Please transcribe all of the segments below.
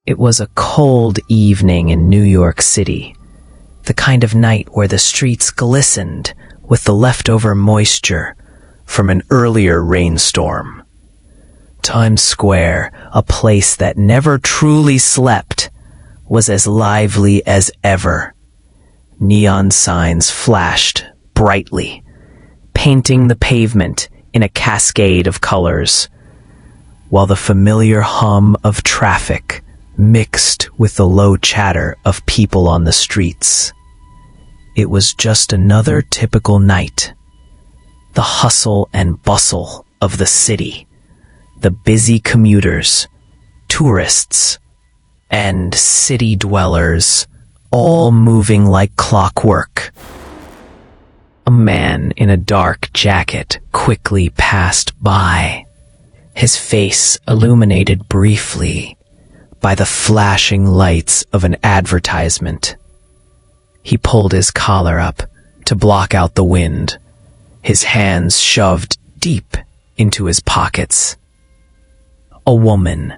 It was a cold evening in New York City, the kind of night where the streets glistened with the leftover moisture from an earlier rainstorm. Times Square, a place that never truly slept, was as lively as ever. Neon signs flashed brightly, painting the pavement in a cascade of colors, while the familiar hum of traffic mixed with the low chatter of people on the streets. It was just another typical night. The hustle and bustle of the city, the busy commuters, tourists, and city dwellers, all moving like clockwork. A man in a dark jacket quickly passed by, his face illuminated briefly by the flashing lights of an advertisement. He pulled his collar up to block out the wind, his hands shoved deep into his pockets. A woman,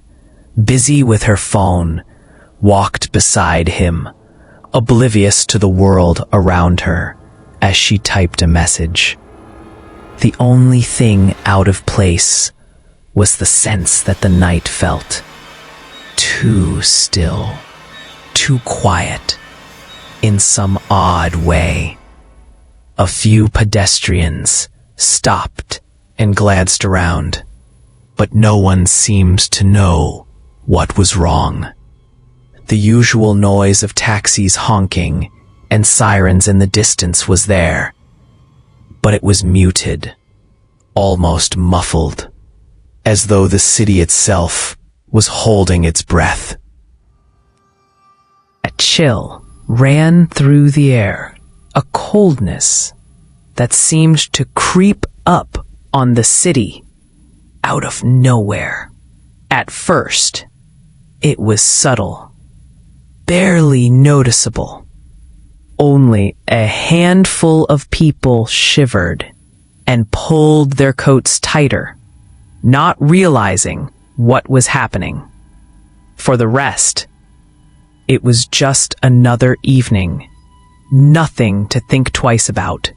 busy with her phone, walked beside him, oblivious to the world around her as she typed a message. The only thing out of place was the sense that the night felt too still, too quiet, in some odd way. A few pedestrians stopped and glanced around, but no one seemed to know what was wrong. The usual noise of taxis honking and sirens in the distance was there, but it was muted, almost muffled, as though the city itself was holding its breath. A chill ran through the air, a coldness that seemed to creep up on the city out of nowhere. At first, it was subtle, barely noticeable. Only a handful of people shivered and pulled their coats tighter, not realizing what was happening. For the rest, it was just another evening, nothing to think twice about.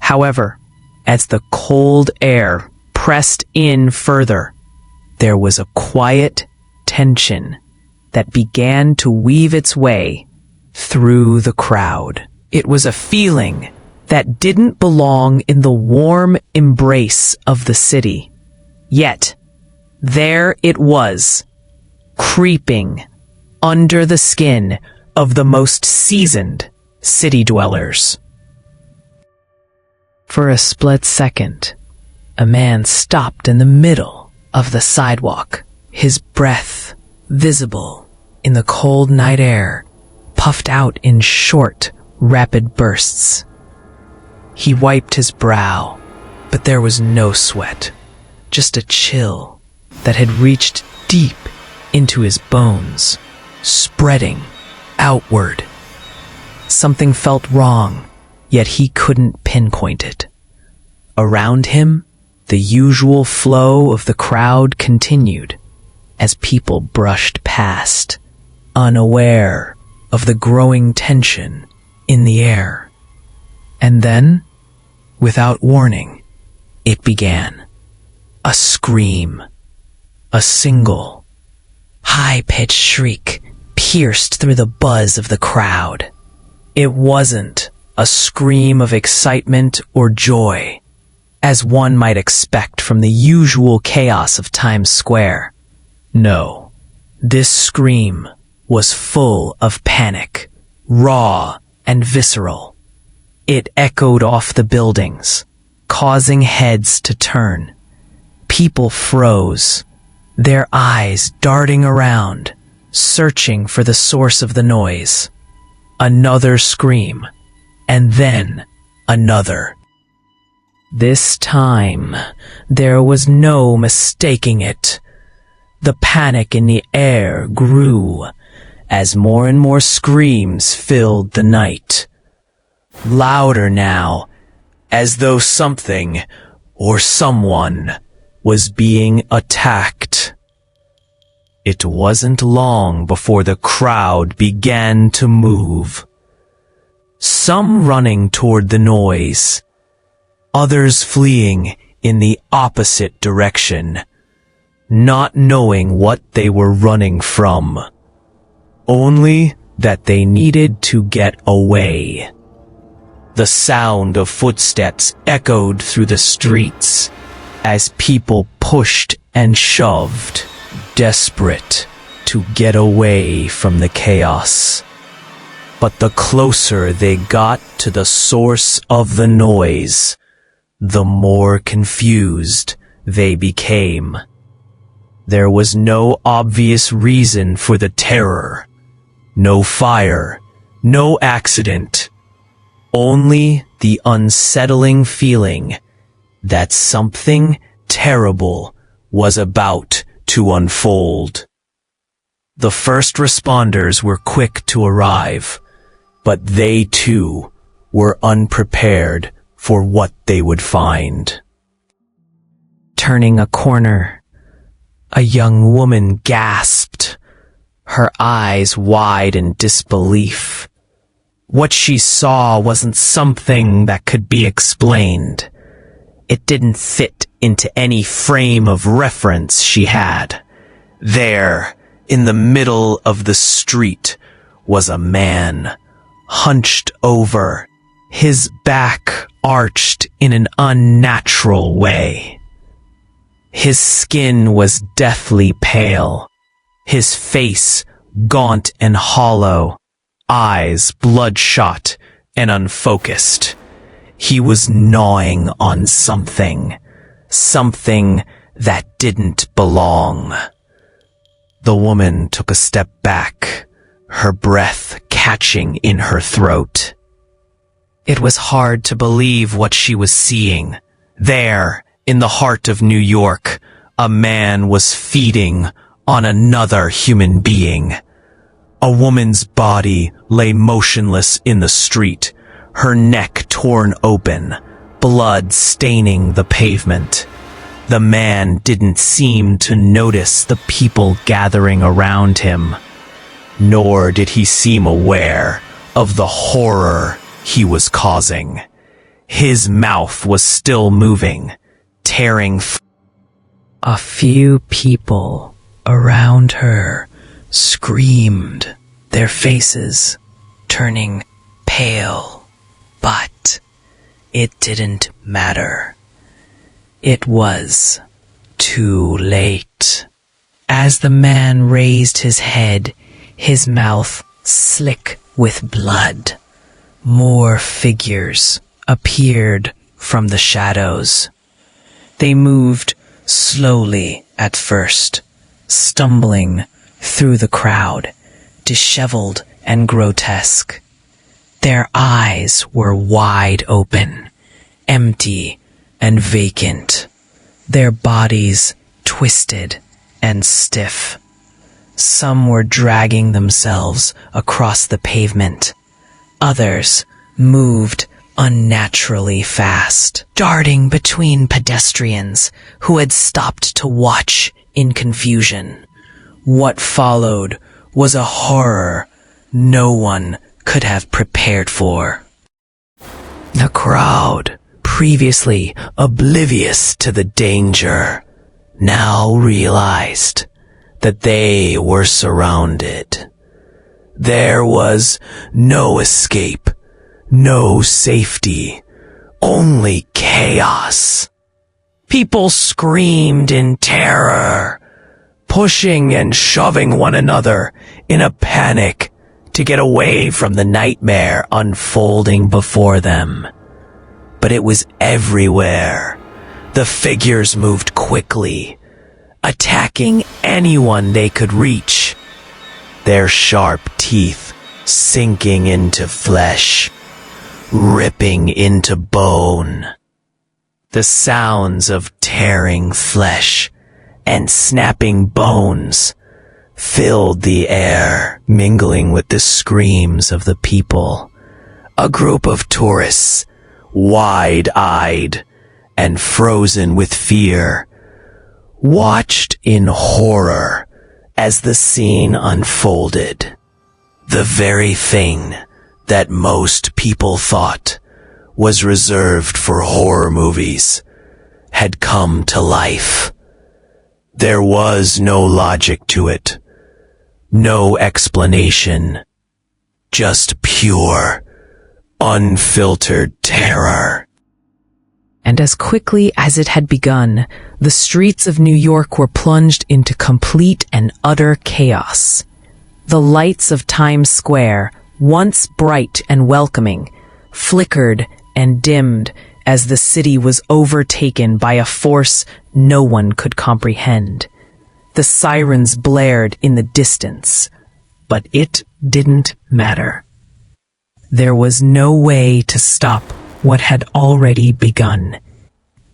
However, as the cold air pressed in further, there was a quiet tension that began to weave its way through the crowd. It was a feeling that didn't belong in the warm embrace of the city. Yet, there it was, creeping under the skin of the most seasoned city dwellers. For a split second, a man stopped in the middle of the sidewalk, his breath visible in the cold night air, puffed out in short, rapid bursts. He wiped his brow, but there was no sweat, just a chill that had reached deep into his bones, spreading outward. Something felt wrong, yet he couldn't pinpoint it. Around him, the usual flow of the crowd continued as people brushed past, unaware of the growing tension in the air. And then, without warning, it began. A scream. A single, high-pitched shriek pierced through the buzz of the crowd. It wasn't a scream of excitement or joy, as one might expect from the usual chaos of Times Square. No, this scream was full of panic, raw and visceral. It echoed off the buildings, causing heads to turn. People froze, their eyes darting around, searching for the source of the noise. Another scream, and then another. This time, there was no mistaking it. The panic in the air grew as more and more screams filled the night. Louder now, as though something or someone was being attacked. It wasn't long before the crowd began to move. Some running toward the noise, others fleeing in the opposite direction, not knowing what they were running from, only that they needed to get away. The sound of footsteps echoed through the streets as people pushed and shoved, desperate to get away from the chaos. But the closer they got to the source of the noise, the more confused they became. There was no obvious reason for the terror. No fire, no accident. Only the unsettling feeling that something terrible was about to unfold. The first responders were quick to arrive, but they too were unprepared for what they would find. Turning a corner, a young woman gasped, her eyes wide in disbelief. What she saw wasn't something that could be explained. It didn't fit into any frame of reference she had. There, in the middle of the street, was a man, hunched over, his back arched in an unnatural way. His skin was deathly pale, his face gaunt and hollow, eyes bloodshot and unfocused. He was gnawing on something that didn't belong. The woman took a step back, her breath catching in her throat. It was hard to believe what she was seeing. There, in the heart of New York, a man was feeding on another human being. A woman's body lay motionless in the street, her neck torn open, blood staining the pavement. The man didn't seem to notice the people gathering around him, nor did he seem aware of the horror he was causing. His mouth was still moving, tearing. A few people around her screamed, their faces turning pale, but it didn't matter. It was too late. As the man raised his head, his mouth slick with blood, more figures appeared from the shadows. They moved slowly at first, stumbling through the crowd, disheveled and grotesque. Their eyes were wide open, empty and vacant, their bodies twisted and stiff. Some were dragging themselves across the pavement. Others moved unnaturally fast, darting between pedestrians who had stopped to watch in confusion. What followed was a horror no one could have prepared for. The crowd, previously oblivious to the danger, now realized that they were surrounded. There was no escape, no safety, only chaos. People screamed in terror, pushing and shoving one another in a panic to get away from the nightmare unfolding before them. But it was everywhere. The figures moved quickly, attacking anyone they could reach, their sharp teeth sinking into flesh, ripping into bone. The sounds of tearing flesh and snapping bones filled the air, mingling with the screams of the people. A group of tourists, wide-eyed and frozen with fear, watched in horror as the scene unfolded. The very thing that most people thought was reserved for horror movies had come to life. There was no logic to it, no explanation, just pure, unfiltered terror. And as quickly as it had begun, the streets of New York were plunged into complete and utter chaos. The lights of Times Square, once bright and welcoming, flickered and dimmed as the city was overtaken by a force no one could comprehend. The sirens blared in the distance, but it didn't matter. There was no way to stop what had already begun.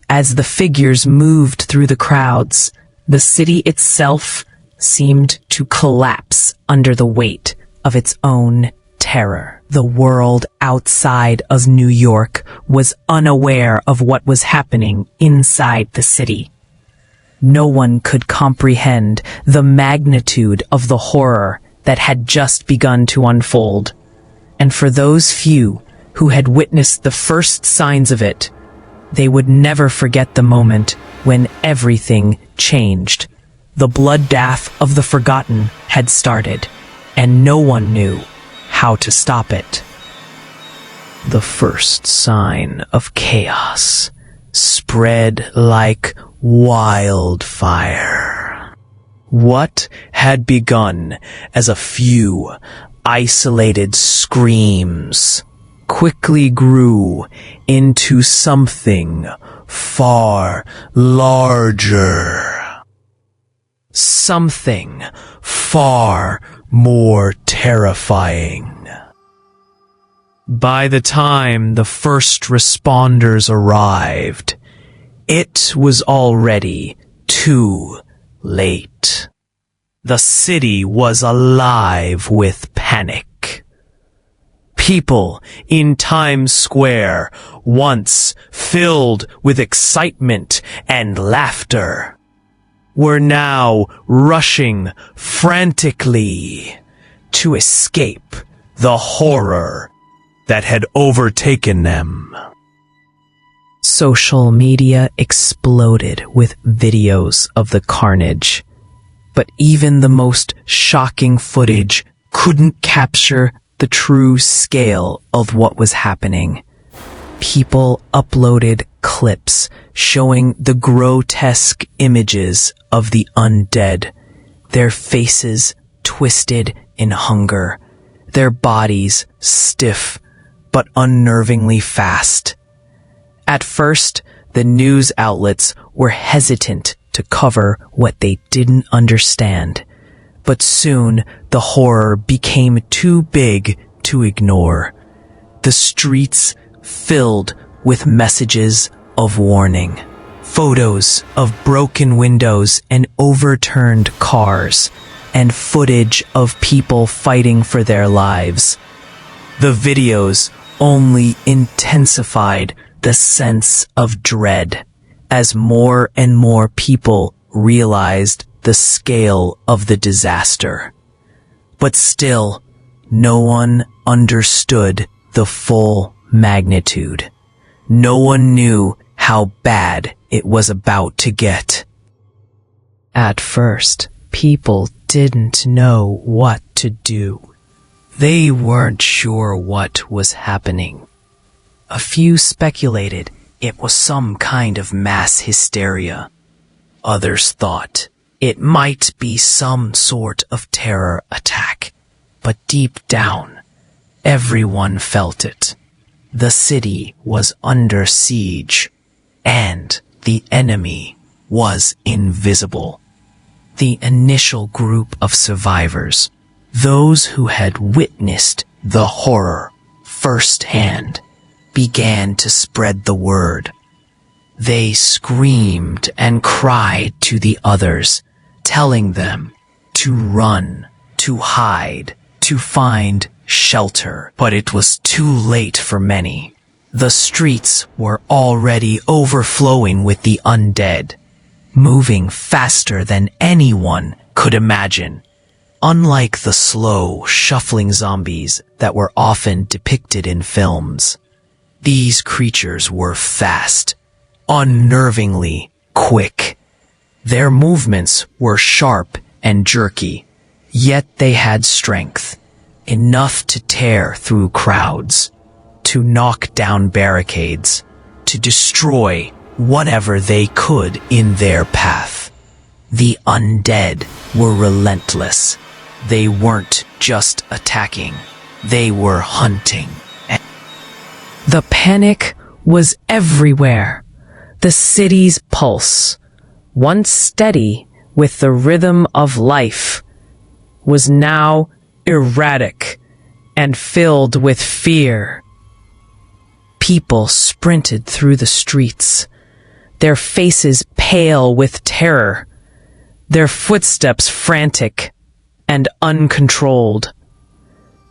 As the figures moved through the crowds, the city itself seemed to collapse under the weight of its own terror. The world outside of New York was unaware of what was happening inside the city. No one could comprehend the magnitude of the horror that had just begun to unfold. And for those few who had witnessed the first signs of it, they would never forget the moment when everything changed. The bloodbath of the forgotten had started, and no one knew how to stop it. The first sign of chaos spread like wildfire. What had begun as a few isolated screams quickly grew into something far larger. Something far more terrifying. By the time the first responders arrived, it was already too late. The city was alive with panic. People in Times Square, once filled with excitement and laughter, were now rushing frantically to escape the horror that had overtaken them. Social media exploded with videos of the carnage, but even the most shocking footage couldn't capture the true scale of what was happening. People uploaded clips showing the grotesque images of the undead, their faces twisted in hunger, their bodies stiff but unnervingly fast. At first, the news outlets were hesitant to cover what they didn't understand, but soon the horror became too big to ignore. The streets filled with messages of warning, photos of broken windows and overturned cars, and footage of people fighting for their lives. The videos only intensified the sense of dread as more and more people realized the scale of the disaster. But still, no one understood the full magnitude. No one knew how bad it was about to get. At first, people didn't know what to do. They weren't sure what was happening. A few speculated it was some kind of mass hysteria. Others thought it might be some sort of terror attack. But deep down, everyone felt it. The city was under siege, and the enemy was invisible. The initial group of survivors, those who had witnessed the horror firsthand, began to spread the word. They screamed and cried to the others, telling them to run, to hide, to find shelter. But it was too late for many. The streets were already overflowing with the undead. moving faster than anyone could imagine. Unlike the slow, shuffling zombies that were often depicted in films, these creatures were fast, unnervingly quick. Their movements were sharp and jerky, yet they had strength, enough to tear through crowds, to knock down barricades, to destroy whatever they could in their path. The undead were relentless. They weren't just attacking, they were hunting. The panic was everywhere. The city's pulse, once steady with the rhythm of life, was now erratic and filled with fear. People sprinted through the streets, their faces pale with terror, their footsteps frantic and uncontrolled.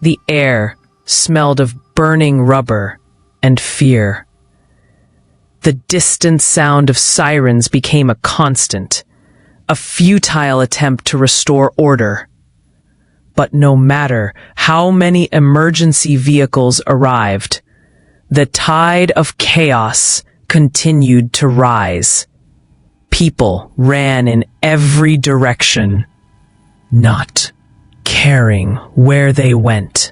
The air smelled of burning rubber and fear. The distant sound of sirens became a constant, a futile attempt to restore order. But no matter how many emergency vehicles arrived, the tide of chaos continued to rise. People ran in every direction, not caring where they went,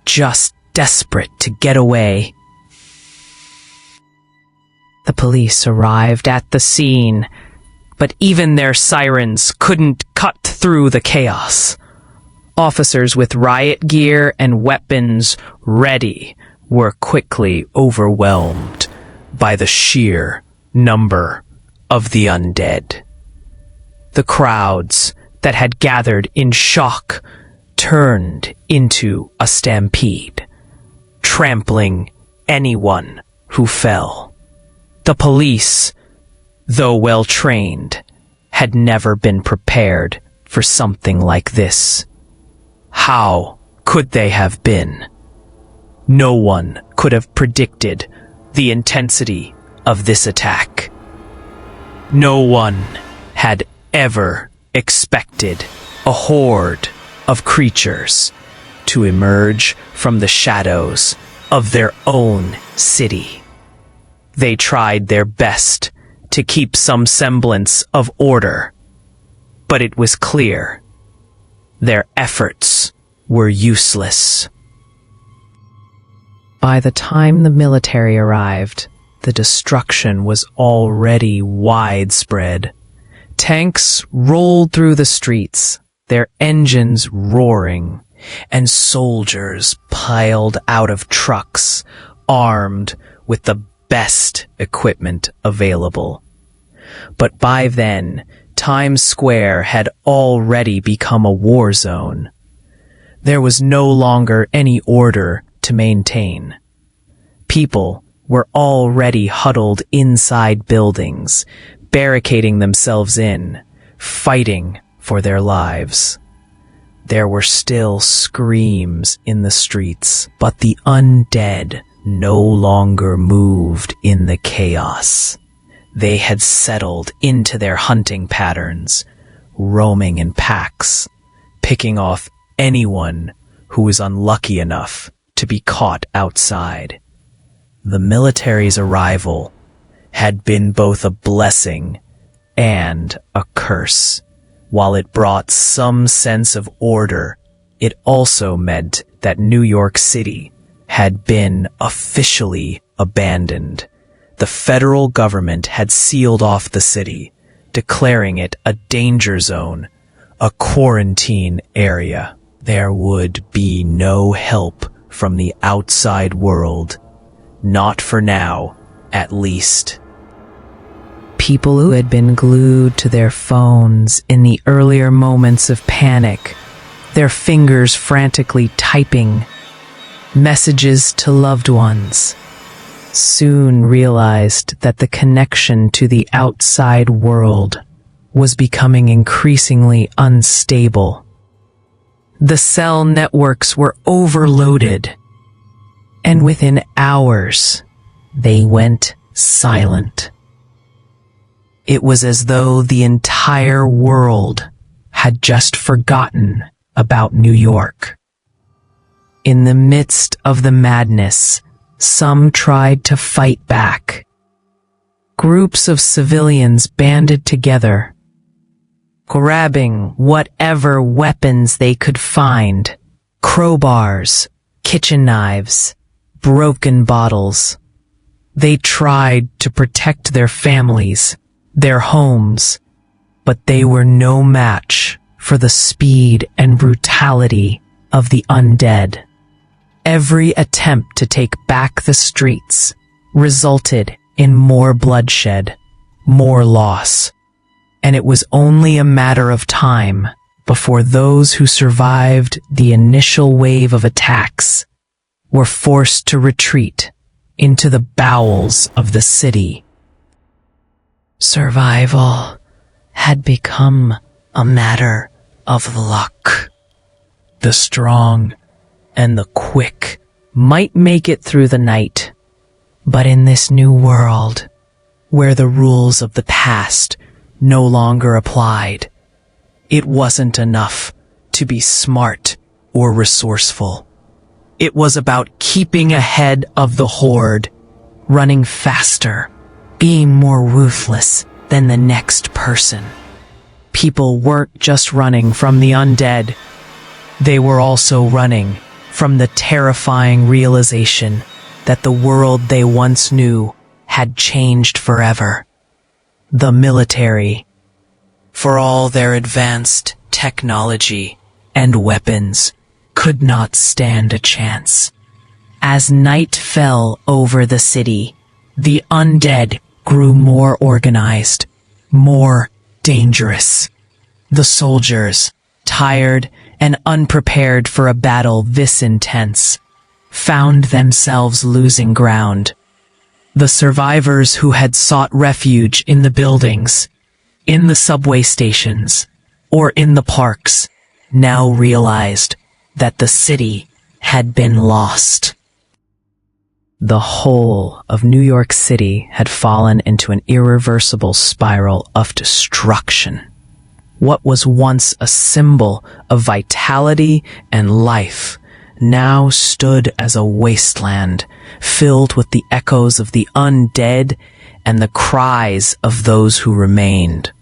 just desperate to get away. The police arrived at the scene, but even their sirens couldn't cut through the chaos. Officers with riot gear and weapons ready were quickly overwhelmed by the sheer number of the undead. The crowds that had gathered in shock turned into a stampede, trampling anyone who fell. The police, though well trained, had never been prepared for something like this. How could they have been? No one could have predicted the intensity of this attack. No one had ever expected a horde of creatures to emerge from the shadows of their own city. They tried their best to keep some semblance of order, but it was clear their efforts were useless. By the time the military arrived, the destruction was already widespread. Tanks rolled through the streets, their engines roaring, and soldiers piled out of trucks, armed with the best equipment available. But by then, Times Square had already become a war zone. There was no longer any order to maintain. People were already huddled inside buildings, barricading themselves in, fighting for their lives. There were still screams in the streets, but the undead no longer moved in the chaos. They had settled into their hunting patterns, roaming in packs, picking off anyone who was unlucky enough to be caught outside. The military's arrival had been both a blessing and a curse. While it brought some sense of order, it also meant that New York City had been officially abandoned. The federal government had sealed off the city, declaring it a danger zone, a quarantine area. There would be no help from the outside world. Not for now, at least. People who had been glued to their phones in the earlier moments of panic, their fingers frantically typing messages to loved ones, soon realized that the connection to the outside world was becoming increasingly unstable. The cell networks were overloaded, and within hours, they went silent. It was as though the entire world had just forgotten about New York. In the midst of the madness, some tried to fight back. Groups of civilians banded together, grabbing whatever weapons they could find: crowbars, kitchen knives, broken bottles. They tried to protect their families, their homes, but they were no match for the speed and brutality of the undead. Every attempt to take back the streets resulted in more bloodshed, more loss, and it was only a matter of time before those who survived the initial wave of attacks were forced to retreat into the bowels of the city. Survival had become a matter of luck. The strong and the quick might make it through the night, but in this new world, where the rules of the past no longer applied, it wasn't enough to be smart or resourceful. It was about keeping ahead of the horde, running faster, being more ruthless than the next person. People weren't just running from the undead. They were also running from the terrifying realization that the world they once knew had changed forever. The military, for all their advanced technology and weapons, could not stand a chance. As night fell over the city, the undead grew more organized, more dangerous. The soldiers, tired and unprepared for a battle this intense, found themselves losing ground. The survivors who had sought refuge in the buildings, in the subway stations, or in the parks, now realized that the city had been lost. The whole of New York City had fallen into an irreversible spiral of destruction. What was once a symbol of vitality and life now stood as a wasteland filled with the echoes of the undead and the cries of those who remained.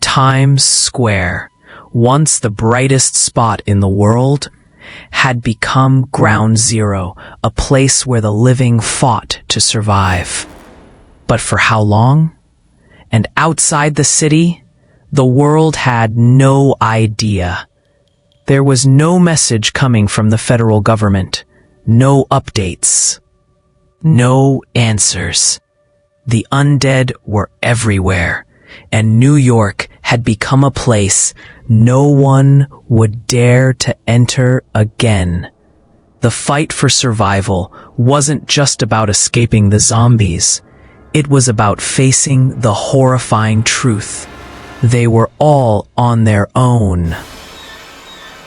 Times Square, once the brightest spot in the world, had become ground zero, a place where the living fought to survive. But for how long? And outside the city, the world had no idea. There was no message coming from the federal government, no updates, no answers. The undead were everywhere, and New York had become a place no one would dare to enter again. The fight for survival wasn't just about escaping the zombies. It was about facing the horrifying truth. They were all on their own.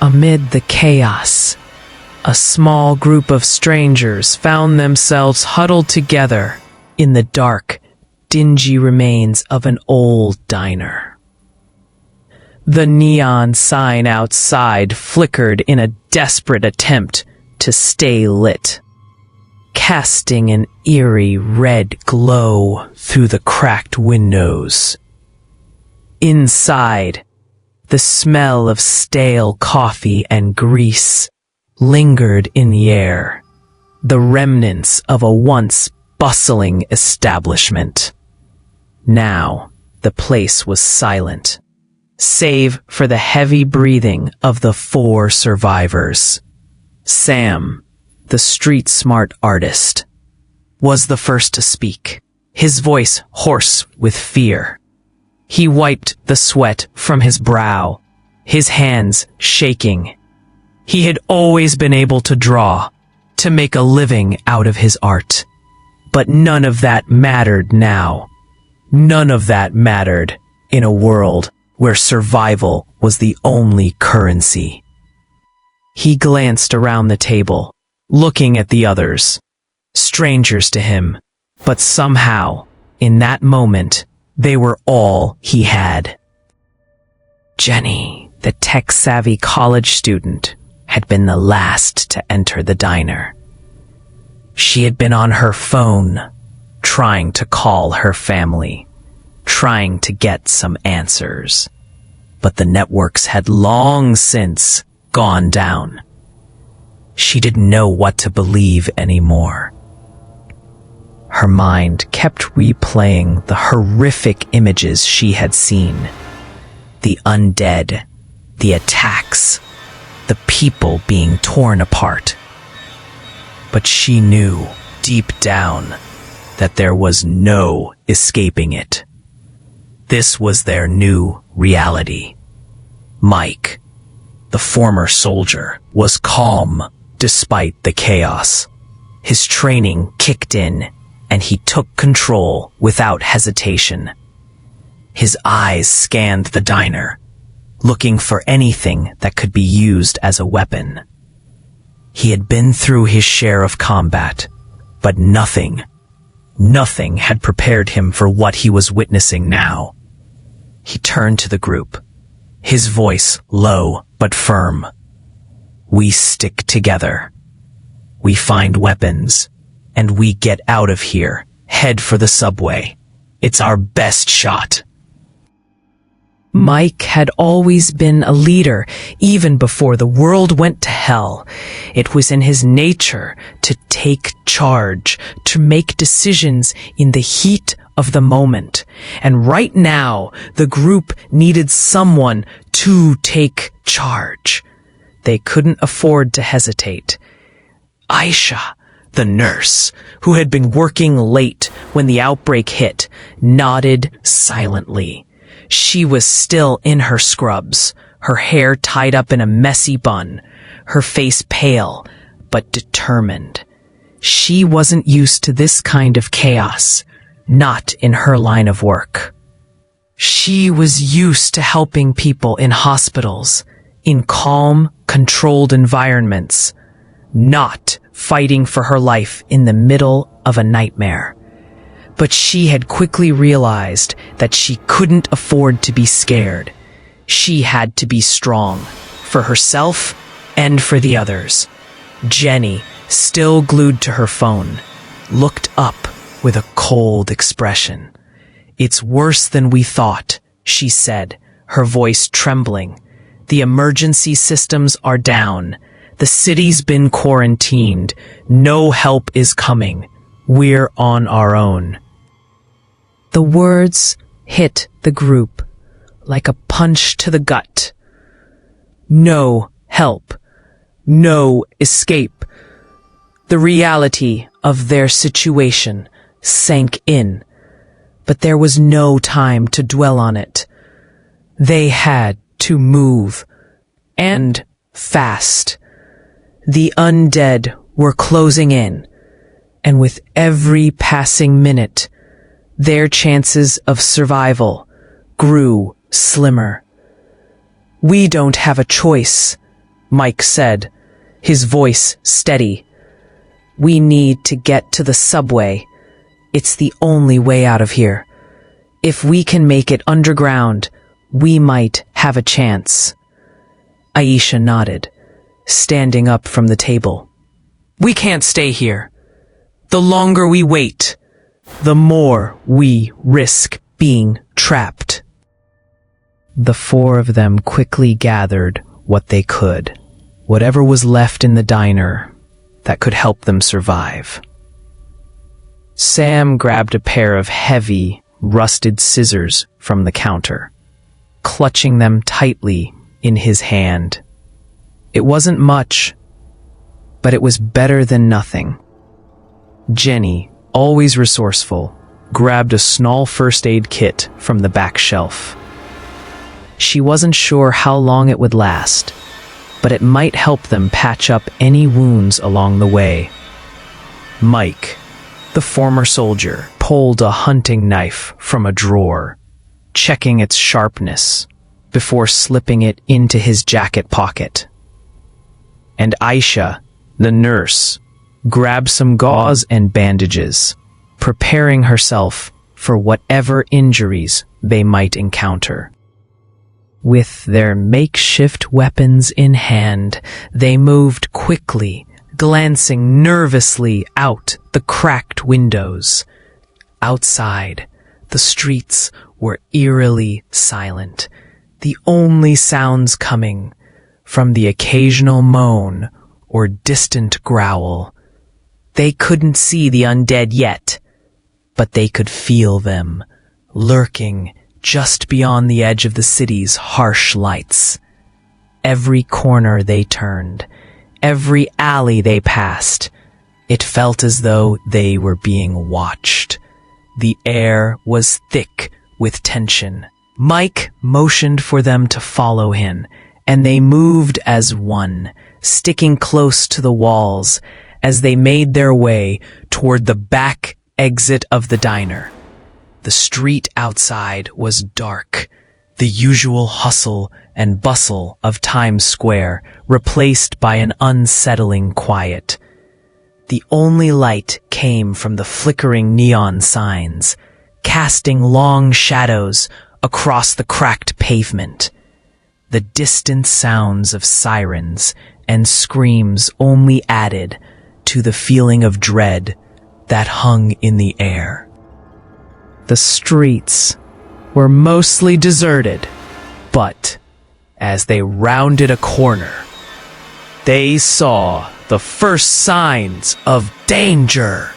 Amid the chaos, a small group of strangers found themselves huddled together in the dark, dingy remains of an old diner. The neon sign outside flickered in a desperate attempt to stay lit, casting an eerie red glow through the cracked windows. Inside, the smell of stale coffee and grease lingered in the air, the remnants of a once bustling establishment. Now, the place was silent, save for the heavy breathing of the 4 survivors. Sam, the street-smart artist, was the first to speak, his voice hoarse with fear. He wiped the sweat from his brow, his hands shaking. He had always been able to draw, to make a living out of his art. But none of that mattered now. None of that mattered in a world where survival was the only currency. He glanced around the table, looking at the others, strangers to him, but somehow, in that moment, They were all he had. Jenny, the tech-savvy college student, had been the last to enter the diner. She had been on her phone, trying to call her family, trying to get some answers. But the networks had long since gone down. She didn't know what to believe anymore. Her mind kept replaying the horrific images she had seen. The undead, the attacks, the people being torn apart. But she knew, deep down, that there was no escaping it. This was their new reality. Mike, the former soldier, was calm despite the chaos. His training kicked in, and he took control without hesitation. His eyes scanned the diner, looking for anything that could be used as a weapon. He had been through his share of combat, but nothing had prepared him for what he was witnessing now. He turned to the group, his voice low but firm. We stick together. We find weapons, and we get out of here, head for the subway. It's our best shot. Mike had always been a leader, even before the world went to hell. It was in his nature to take charge, to make decisions in the heat of the moment. And right now, the group needed someone to take charge. They couldn't afford to hesitate. Aisha, the nurse, who had been working late when the outbreak hit, nodded silently. She was still in her scrubs, her hair tied up in a messy bun, her face pale but determined. She wasn't used to this kind of chaos, not in her line of work. She was used to helping people in hospitals, in calm, controlled environments, not fighting for her life in the middle of a nightmare. But she had quickly realized that she couldn't afford to be scared. She had to be strong, for herself and for the others. Jenny, still glued to her phone, looked up with a cold expression. "It's worse than we thought," she said, her voice trembling. "The emergency systems are down. The city's been quarantined. No help is coming. We're on our own." The words hit the group like a punch to the gut. No help. No escape. The reality of their situation sank in, but there was no time to dwell on it. They had to move, and fast. The undead were closing in, and with every passing minute, their chances of survival grew slimmer. "We don't have a choice," Mike said, his voice steady. "We need to get to the subway. It's the only way out of here. If we can make it underground, we might have a chance." Aisha nodded, standing up from the table. "We can't stay here. The longer we wait, the more we risk being trapped." The four of them quickly gathered what they could, whatever was left in the diner that could help them survive. Sam grabbed a pair of heavy, rusted scissors from the counter, clutching them tightly in his hand. It wasn't much, but it was better than nothing. Jenny, always resourceful, grabbed a small first aid kit from the back shelf. She wasn't sure how long it would last, but it might help them patch up any wounds along the way. Mike, the former soldier, pulled a hunting knife from a drawer, checking its sharpness before slipping it into his jacket pocket. And Aisha, the nurse, grabbed some gauze and bandages, preparing herself for whatever injuries they might encounter. With their makeshift weapons in hand, they moved quickly, glancing nervously out the cracked windows. Outside, the streets were eerily silent, the only sounds coming from the occasional moan or distant growl. They couldn't see the undead yet, but they could feel them, lurking just beyond the edge of the city's harsh lights. Every corner they turned, every alley they passed, it felt as though they were being watched. The air was thick with tension. Mike motioned for them to follow him, and they moved as one, sticking close to the walls as they made their way toward the back exit of the diner. The street outside was dark, the usual hustle and bustle of Times Square replaced by an unsettling quiet. The only light came from the flickering neon signs, casting long shadows across the cracked pavement. The distant sounds of sirens and screams only added to the feeling of dread that hung in the air. The streets were mostly deserted, but as they rounded a corner, they saw the first signs of danger.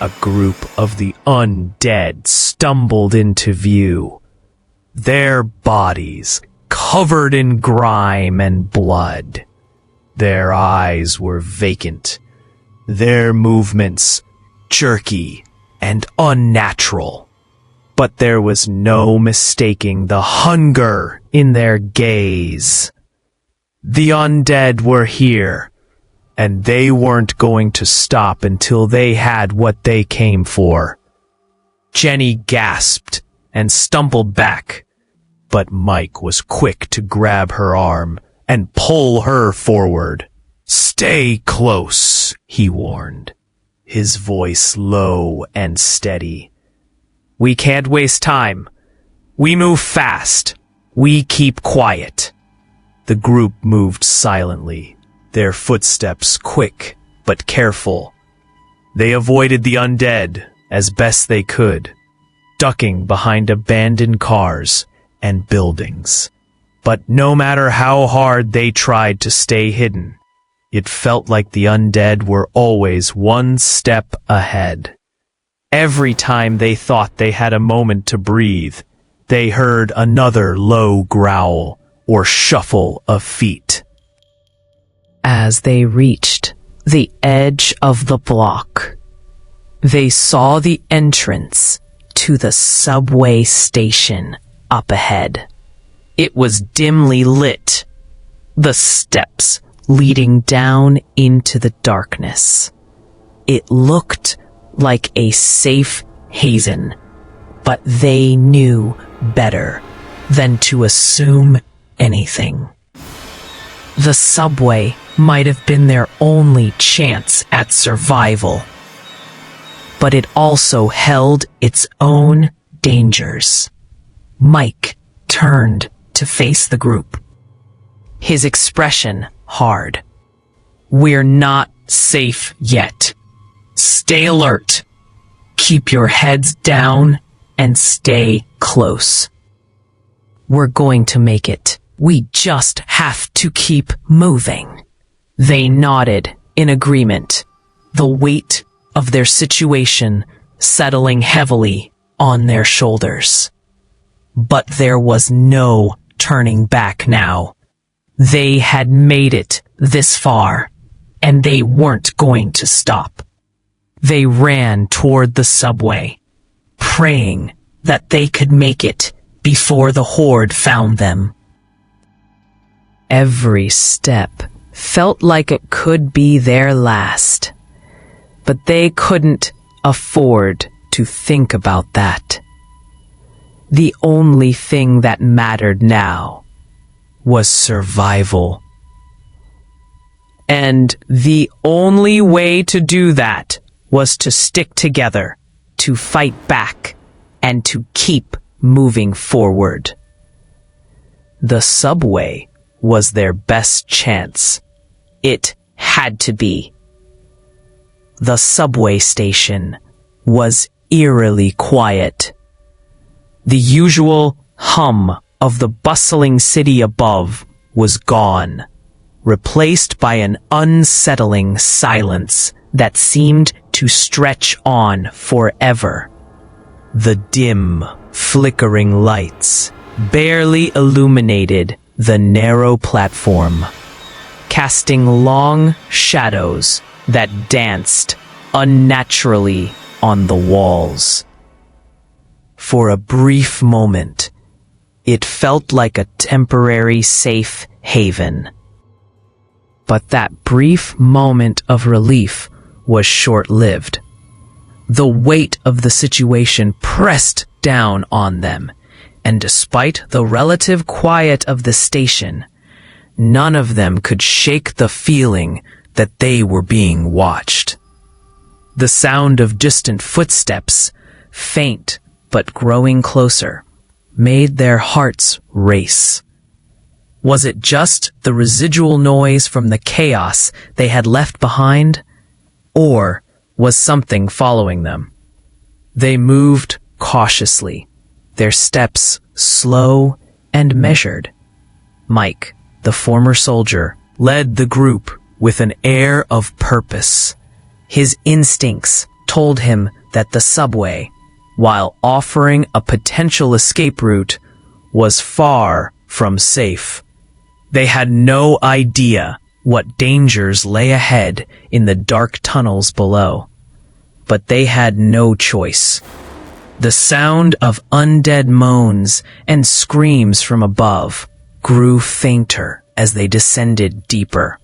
A group of the undead stumbled into view, their bodies covered in grime and blood. Their eyes were vacant, their movements jerky and unnatural. But there was no mistaking the hunger in their gaze. The undead were here, and they weren't going to stop until they had what they came for. Jenny gasped and stumbled back, but Mike was quick to grab her arm and pull her forward. "Stay close," he warned, his voice low and steady. "We can't waste time. We move fast. We keep quiet." The group moved silently, their footsteps quick but careful. They avoided the undead as best they could, ducking behind abandoned cars and buildings. But no matter how hard they tried to stay hidden, it felt like the undead were always one step ahead. Every time they thought they had a moment to breathe, they heard another low growl or shuffle of feet. As they reached the edge of the block, they saw the entrance to the subway station up ahead. It was dimly lit, the steps leading down into the darkness. It looked like a safe haven, but they knew better than to assume anything. The subway might have been their only chance at survival, but it also held its own dangers. Mike turned to face the group, his expression hard. "We're not safe yet. Stay alert. Keep your heads down and stay close. We're going to make it. We just have to keep moving." They nodded in agreement, the weight of their situation settling heavily on their shoulders. But there was no turning back now. They had made it this far, and they weren't going to stop. They ran toward the subway, praying that they could make it before the horde found them. Every step felt like it could be their last, but they couldn't afford to think about that. The only thing that mattered now was survival. And the only way to do that was to stick together, to fight back and to keep moving forward. The subway was their best chance. It had to be. The subway station was eerily quiet. The usual hum of the bustling city above was gone, replaced by an unsettling silence that seemed to stretch on forever. The dim, flickering lights barely illuminated the narrow platform, casting long shadows that danced unnaturally on the walls. For a brief moment, it felt like a temporary safe haven. But that brief moment of relief was short-lived. The weight of the situation pressed down on them, and despite the relative quiet of the station, none of them could shake the feeling that they were being watched. The sound of distant footsteps, faint but growing closer, made their hearts race. Was it just the residual noise from the chaos they had left behind? Or was something following them? They moved cautiously, their steps slow and measured. Mike, the former soldier, led the group with an air of purpose. His instincts told him that the subway, while offering a potential escape route, was far from safe. They had no idea what dangers lay ahead in the dark tunnels below, but they had no choice. The sound of undead moans and screams from above grew fainter as they descended deeper,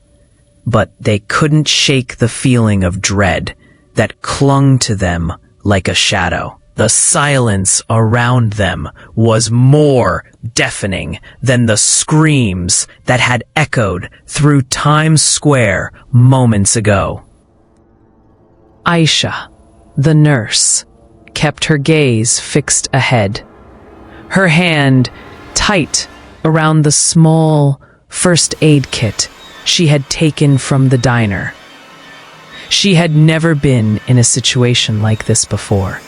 but they couldn't shake the feeling of dread that clung to them like a shadow. The silence around them was more deafening than the screams that had echoed through Times Square moments ago. Aisha, the nurse, kept her gaze fixed ahead, her hand tight around the small first aid kit she had taken from the diner. She had never been in a situation like this before.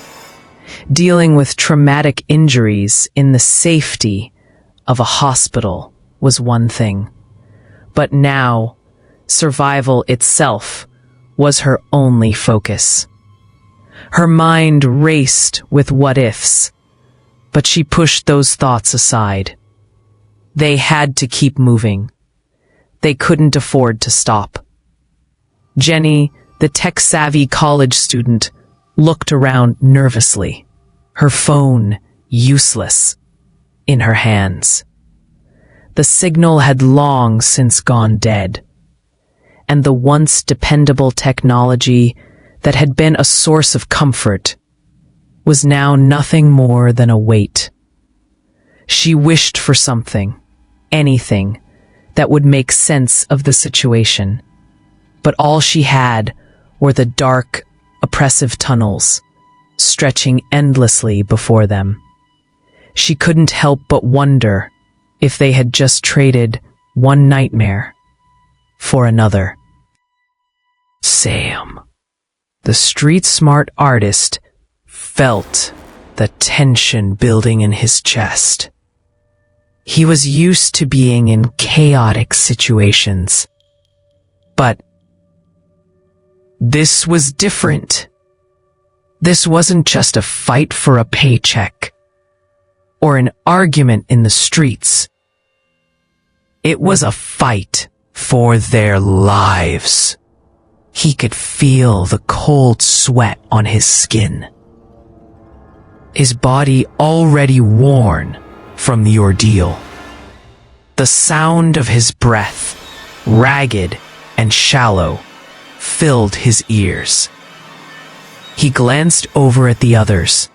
Dealing with traumatic injuries in the safety of a hospital was one thing, but now survival itself was her only focus. Her mind raced with what-ifs, but she pushed those thoughts aside. They had to keep moving. They couldn't afford to stop. Jenny, the tech-savvy college student, looked around nervously, her phone useless in her hands. The signal had long since gone dead, and the once dependable technology that had been a source of comfort was now nothing more than a weight. She wished for something, anything, that would make sense of the situation, but all she had were the dark, oppressive tunnels, stretching endlessly before them. She couldn't help but wonder if they had just traded one nightmare for another. Sam, the street-smart artist, felt the tension building in his chest. He was used to being in chaotic situations, but this was different. This wasn't just a fight for a paycheck or an argument in the streets. It was a fight for their lives. He could feel the cold sweat on his skin, his body already worn from the ordeal. The sound of his breath, ragged and shallow, filled his ears. He glanced over at the others,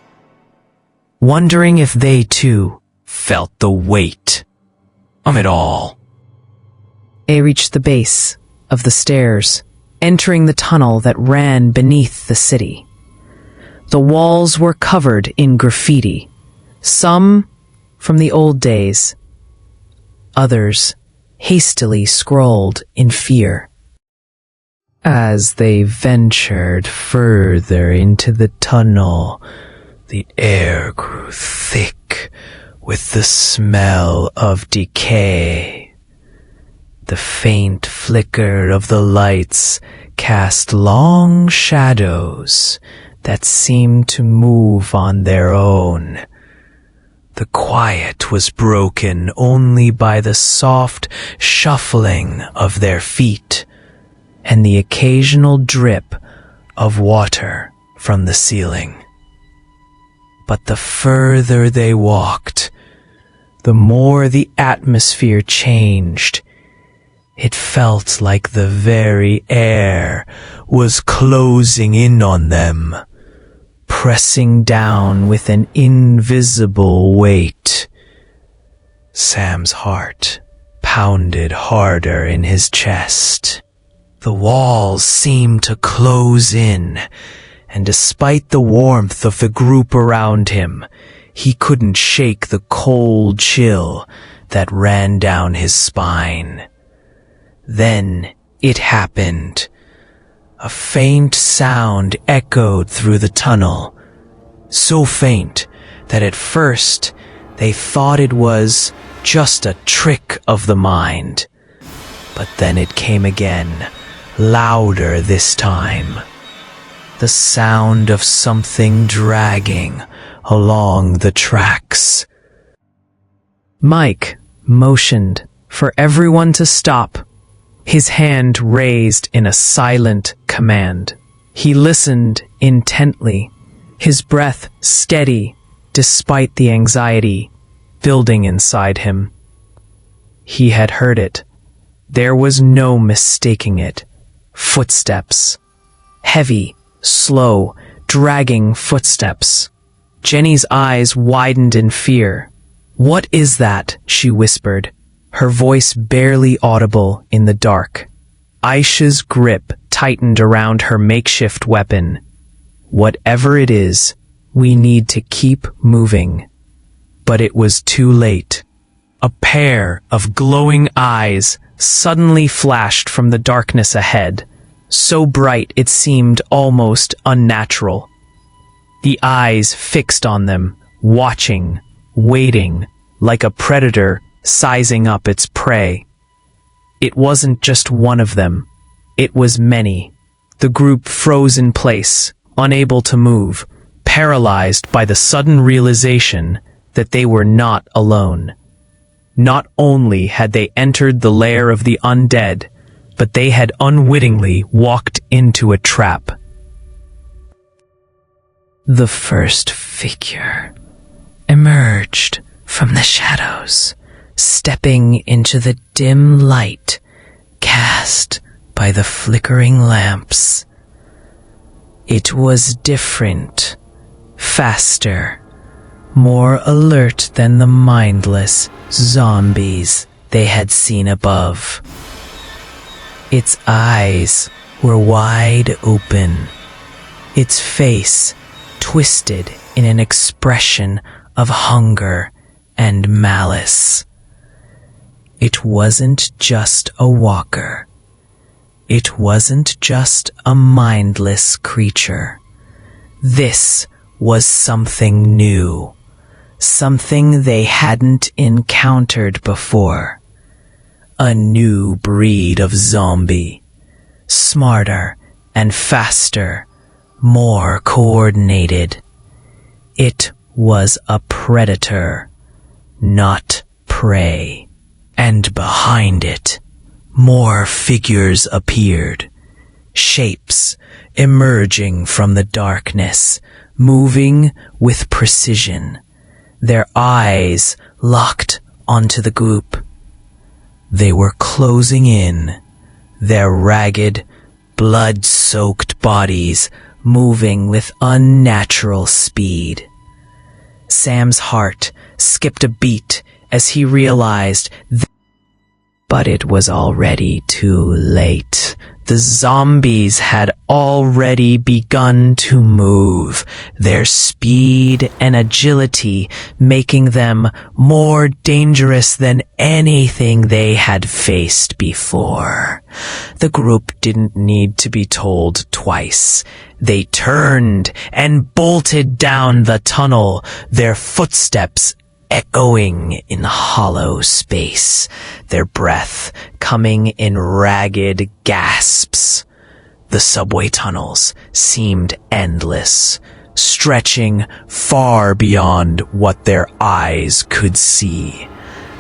wondering if they too felt the weight of it all. They reached the base of the stairs, entering the tunnel that ran beneath the city. The walls were covered in graffiti, some from the old days, others hastily scrawled in fear. As they ventured further into the tunnel, the air grew thick with the smell of decay. The faint flicker of the lights cast long shadows that seemed to move on their own. The quiet was broken only by the soft shuffling of their feet and the occasional drip of water from the ceiling. But the further they walked, the more the atmosphere changed. It felt like the very air was closing in on them, pressing down with an invisible weight. Sam's heart pounded harder in his chest. The walls seemed to close in, and despite the warmth of the group around him, he couldn't shake the cold chill that ran down his spine. Then it happened. A faint sound echoed through the tunnel, so faint that at first they thought it was just a trick of the mind. But then it came again, louder this time. The sound of something dragging along the tracks. Mike motioned for everyone to stop, his hand raised in a silent command. He listened intently, his breath steady despite the anxiety building inside him. He had heard it. There was no mistaking it. Footsteps. Heavy, slow, dragging footsteps. Jenny's eyes widened in fear. "What is that?" she whispered, her voice barely audible in the dark. Aisha's grip tightened around her makeshift weapon. "Whatever it is, we need to keep moving." But it was too late. A pair of glowing eyes suddenly flashed from the darkness ahead, so bright it seemed almost unnatural. The eyes fixed on them, watching, waiting, like a predator sizing up its prey. It wasn't just one of them. It was many. The group froze in place, unable to move, paralyzed by the sudden realization that they were not alone. Not only had they entered the lair of the undead, but they had unwittingly walked into a trap. The first figure emerged from the shadows, stepping into the dim light cast by the flickering lamps. It was different, faster, more alert than the mindless zombies they had seen above. Its eyes were wide open, its face twisted in an expression of hunger and malice. It wasn't just a walker. It wasn't just a mindless creature. This was something new, something they hadn't encountered before. A new breed of zombie, smarter and faster, more coordinated. It was a predator, not prey. And behind it, more figures appeared, shapes emerging from the darkness, moving with precision, their eyes locked onto the group. They were closing in, their ragged, blood-soaked bodies moving with unnatural speed. Sam's heart skipped a beat as he realized but it was already too late. The zombies had already begun to move, their speed and agility making them more dangerous than anything they had faced before. The group didn't need to be told twice. They turned and bolted down the tunnel, their footsteps echoing in hollow space, their breath coming in ragged gasps. The subway tunnels seemed endless, stretching far beyond what their eyes could see.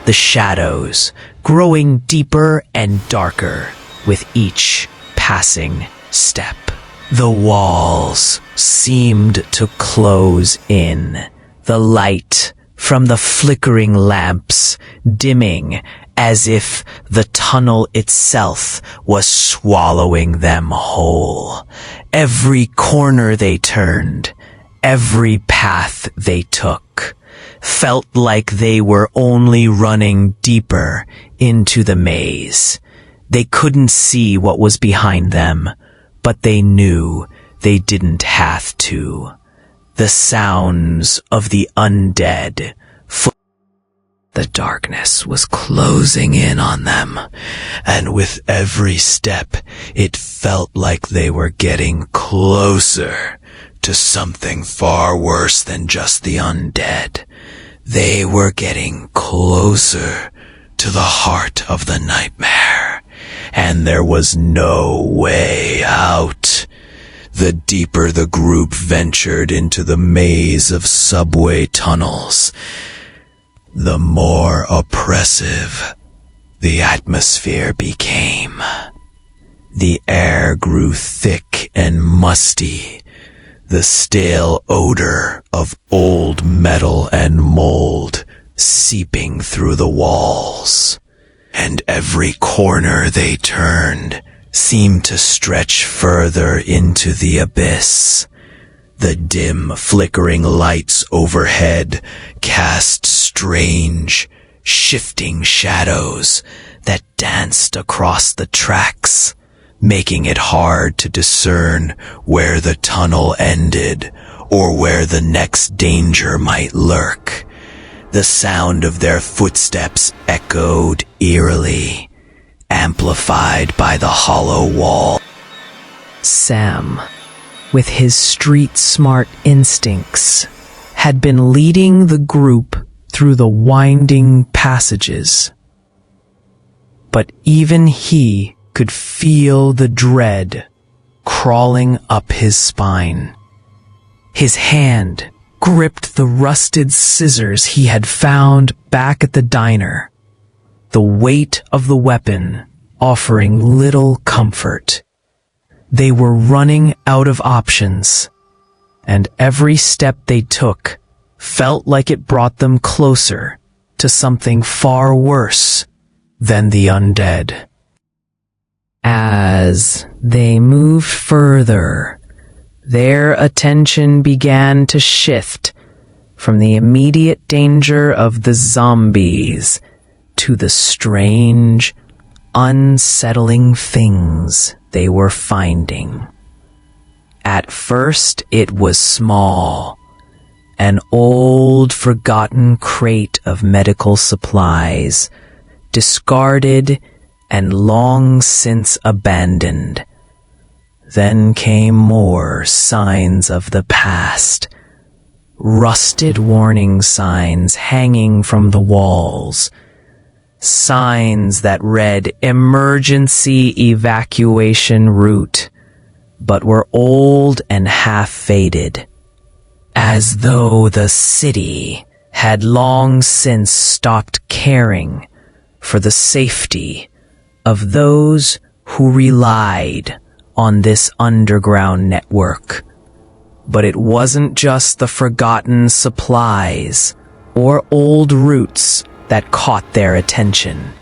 The shadows growing deeper and darker with each passing step. The walls seemed to close in, the light from the flickering lamps dimming as if the tunnel itself was swallowing them whole. Every corner they turned, every path they took, felt like they were only running deeper into the maze. They couldn't see what was behind them, but they knew they didn't have to. The sounds of the undead. The darkness was closing in on them, and with every step, it felt like they were getting closer to something far worse than just the undead. They were getting closer to the heart of the nightmare, and there was no way out. The deeper the group ventured into the maze of subway tunnels, the more oppressive the atmosphere became. The air grew thick and musty, the stale odor of old metal and mold seeping through the walls, and every corner they turned seemed to stretch further into the abyss. The dim, flickering lights overhead cast strange, shifting shadows that danced across the tracks, making it hard to discern where the tunnel ended or where the next danger might lurk. The sound of their footsteps echoed eerily, amplified by the hollow wall. Sam, with his street-smart instincts, had been leading the group through the winding passages. But even he could feel the dread crawling up his spine. His hand gripped the rusted scissors he had found back at the diner, the weight of the weapon offering little comfort. They were running out of options, and every step they took felt like it brought them closer to something far worse than the undead. As they moved further, their attention began to shift from the immediate danger of the zombies to the strange, unsettling things they were finding. At first, it was small, an old, forgotten crate of medical supplies, discarded and long since abandoned. Then came more signs of the past, rusted warning signs hanging from the walls, signs that read emergency evacuation route, but were old and half-faded, as though the city had long since stopped caring for the safety of those who relied on this underground network. But it wasn't just the forgotten supplies or old routes that caught their attention.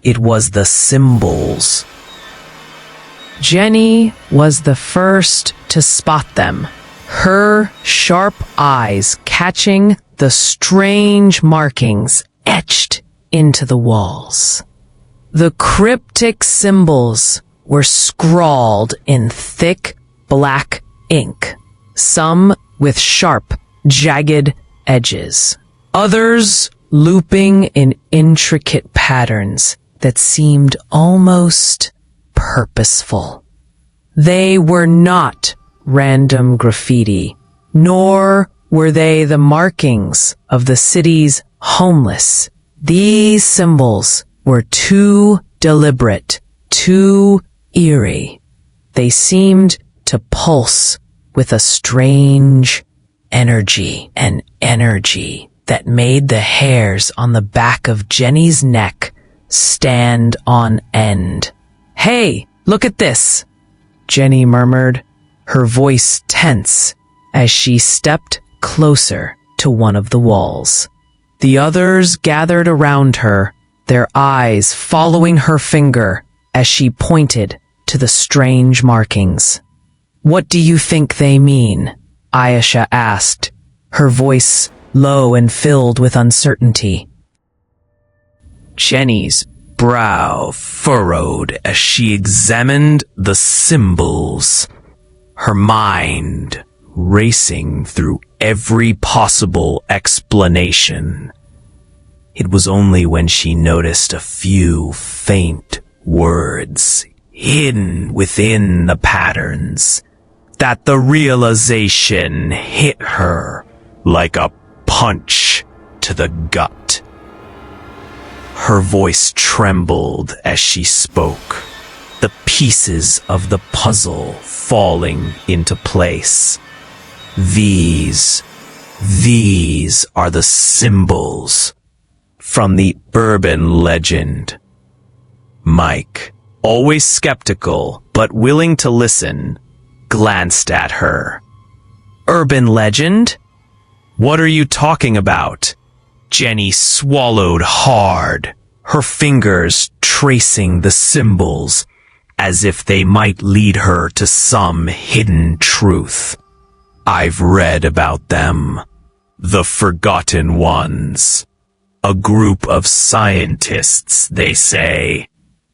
It was the symbols. Jenny was the first to spot them, her sharp eyes catching the strange markings etched into the walls. The cryptic symbols were scrawled in thick black ink, some with sharp, jagged edges, others looping in intricate patterns that seemed almost purposeful. They were not random graffiti, nor were they the markings of the city's homeless. These symbols were too deliberate, too eerie. They seemed to pulse with a strange energy, an energy that made the hairs on the back of Jenny's neck stand on end. "Hey, look at this," Jenny murmured, her voice tense as she stepped closer to one of the walls. The others gathered around her, their eyes following her finger as she pointed to the strange markings. "What do you think they mean?" Ayesha asked, her voice low and filled with uncertainty. Jenny's brow furrowed as she examined the symbols, her mind racing through every possible explanation. It was only when she noticed a few faint words hidden within the patterns that the realization hit her like a punch to the gut. Her voice trembled as she spoke, the pieces of the puzzle falling into place. These are the symbols from the urban legend. Mike, always skeptical but willing to listen, glanced at her. "Urban legend? What are you talking about?" Jenny swallowed hard, her fingers tracing the symbols as if they might lead her to some hidden truth. "I've read about them. The Forgotten Ones. A group of scientists, they say,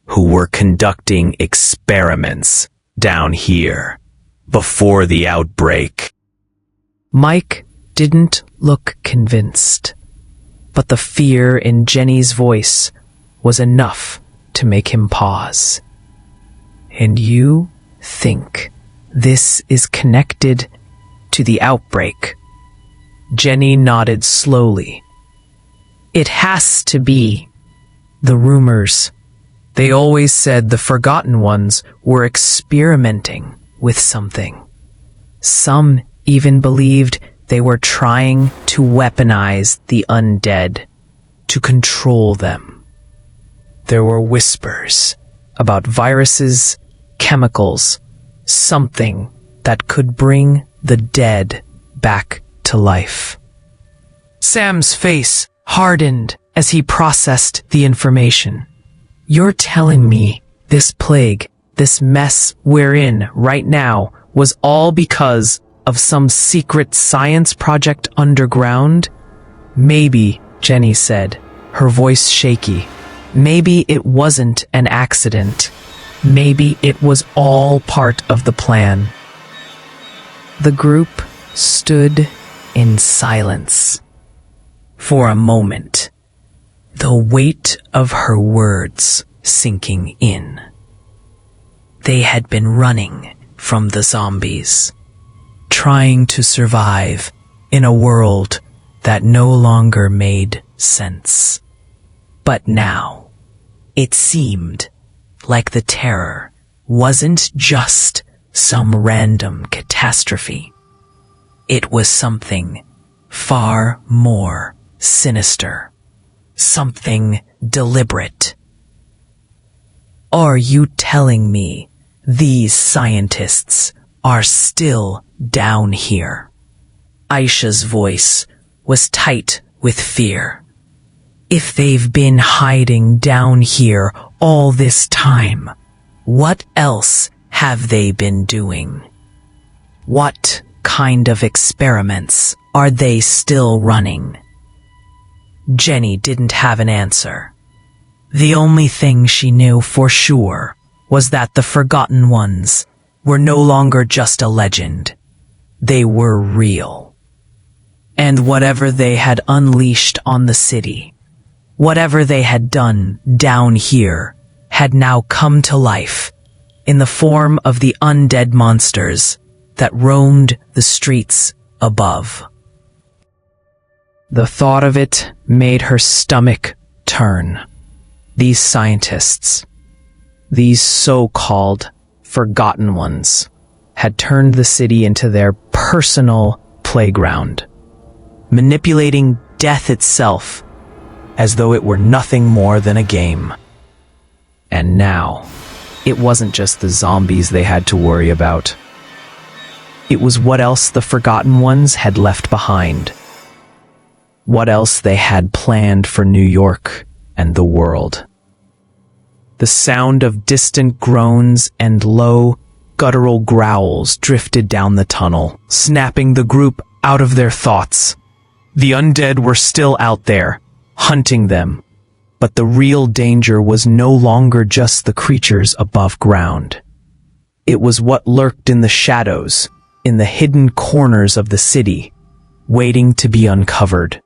who were conducting experiments down here before the outbreak." Mike didn't look convinced, but the fear in Jenny's voice was enough to make him pause. "And you think this is connected to the outbreak?" Jenny nodded slowly. "It has to be. The rumors. They always said the Forgotten Ones were experimenting with something. Some even believed they were trying to weaponize the undead, to control them. There were whispers about viruses, chemicals, something that could bring the dead back to life." Sam's face hardened as he processed the information. "You're telling me this plague, this mess we're in right now, was all because of some secret science project underground?" "Maybe," Jenny said, her voice shaky. "Maybe it wasn't an accident. Maybe it was all part of the plan." The group stood in silence. For a moment, the weight of her words sinking in. They had been running from the zombies, trying to survive in a world that no longer made sense. But now, it seemed like the terror wasn't just some random catastrophe. It was something far more sinister, something deliberate. "Are you telling me these scientists are still down here?" Aisha's voice was tight with fear. "If they've been hiding down here all this time, what else have they been doing? What kind of experiments are they still running?" Jenny didn't have an answer. The only thing she knew for sure was that the Forgotten Ones were no longer just a legend. They were real. And whatever they had unleashed on the city, whatever they had done down here, had now come to life in the form of the undead monsters that roamed the streets above. The thought of it made her stomach turn. These scientists, these so-called Forgotten Ones, had turned the city into their personal playground, manipulating death itself as though it were nothing more than a game. And now, it wasn't just the zombies they had to worry about. It was what else the Forgotten Ones had left behind. What else they had planned for New York and the world. The sound of distant groans and low, guttural growls drifted down the tunnel, snapping the group out of their thoughts. The undead were still out there, hunting them, but the real danger was no longer just the creatures above ground. It was what lurked in the shadows, in the hidden corners of the city, waiting to be uncovered.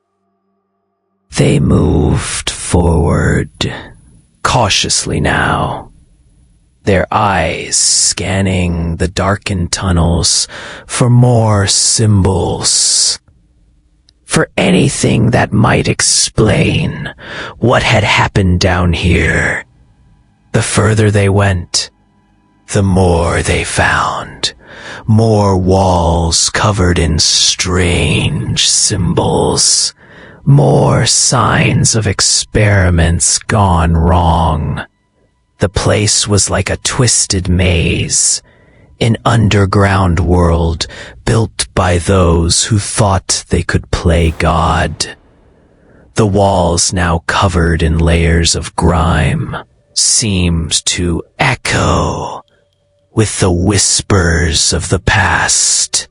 They moved forward, cautiously now, their eyes scanning the darkened tunnels for more symbols, for anything that might explain what had happened down here. The further they went, the more they found. More walls covered in strange symbols. More signs of experiments gone wrong. The place was like a twisted maze, an underground world built by those who thought they could play God. The walls, now covered in layers of grime, seemed to echo with the whispers of the past.